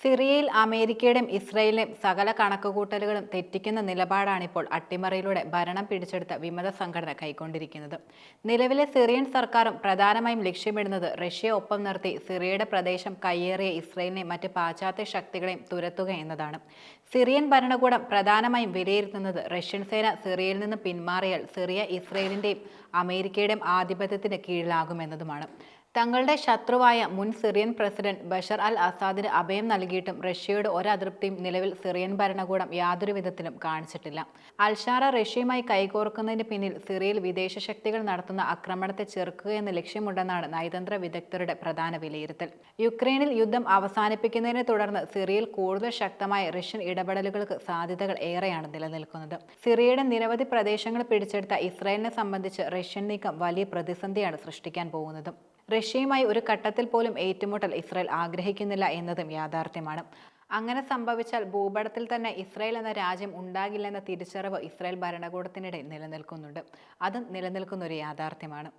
സിറിയയിൽ അമേരിക്കയുടെയും ഇസ്രയേലിലെയും സകല കണക്കുകൂട്ടലുകളും തെറ്റിക്കുന്ന നിലപാടാണിപ്പോൾ അട്ടിമറിയിലൂടെ ഭരണം പിടിച്ചെടുത്ത വിമത സംഘടന കൈക്കൊണ്ടിരിക്കുന്നത്. നിലവിലെ സിറിയൻ സർക്കാരും പ്രധാനമായും ലക്ഷ്യമിടുന്നത് റഷ്യയെ ഒപ്പം നിർത്തി സിറിയയുടെ പ്രദേശം കയ്യേറിയ ഇസ്രയേലിനെയും മറ്റ് പാശ്ചാത്യ ശക്തികളെയും തുരത്തുക എന്നതാണ്. സിറിയൻ ഭരണകൂടം പ്രധാനമായും വിലയിരുത്തുന്നത് റഷ്യൻ സേന സിറിയയിൽ നിന്ന് പിന്മാറിയാൽ സിറിയ ഇസ്രയേലിന്റെയും അമേരിക്കയുടെയും ആധിപത്യത്തിന് കീഴിലാകുമെന്നതുമാണ്. തങ്ങളുടെ ശത്രുവായ മുൻ സിറിയൻ പ്രസിഡന്റ് ബഷർ അൽ അസാദിന് അഭയം നൽകിയിട്ടും റഷ്യയുടെ ഒരതൃപ്തിയും നിലവിൽ സിറിയൻ ഭരണകൂടം യാതൊരു വിധത്തിലും കാണിച്ചിട്ടില്ല. അൽഷാറ റഷ്യയുമായി കൈകോർക്കുന്നതിന് പിന്നിൽ സിറിയയിൽ വിദേശ ശക്തികൾ നടത്തുന്ന ആക്രമണത്തെ ചെറുക്കുകയെന്ന ലക്ഷ്യമുണ്ടെന്നാണ് നയതന്ത്ര വിദഗ്ധരുടെ പ്രധാന വിലയിരുത്തൽ. യുക്രൈനിൽ യുദ്ധം അവസാനിപ്പിക്കുന്നതിനെ തുടർന്ന് സിറിയയിൽ കൂടുതൽ ശക്തമായ റഷ്യൻ ഇടപെടലുകൾക്ക് സാധ്യതകൾ ഏറെയാണ് നിലനിൽക്കുന്നത്. സിറിയയുടെ നിരവധി പ്രദേശങ്ങൾ പിടിച്ചെടുത്ത ഇസ്രായേലിനെ സംബന്ധിച്ച് റഷ്യൻ നീക്കം വലിയ പ്രതിസന്ധിയാണ് സൃഷ്ടിക്കാൻ പോകുന്നത്. റഷ്യയുമായി ഒരു ഘട്ടത്തിൽ പോലും ഏറ്റുമുട്ടൽ ഇസ്രായേൽ ആഗ്രഹിക്കുന്നില്ല എന്നതും യാഥാർത്ഥ്യമാണ്. അങ്ങനെ സംഭവിച്ചാൽ ഭൂപടത്തിൽ തന്നെ ഇസ്രായേൽ എന്ന രാജ്യം ഉണ്ടാകില്ലെന്ന തിരിച്ചറിവ് ഇസ്രായേൽ ഭരണകൂടത്തിനിടെ നിലനിൽക്കുന്നുണ്ട്. അതും നിലനിൽക്കുന്നൊരു യാഥാർത്ഥ്യമാണ്.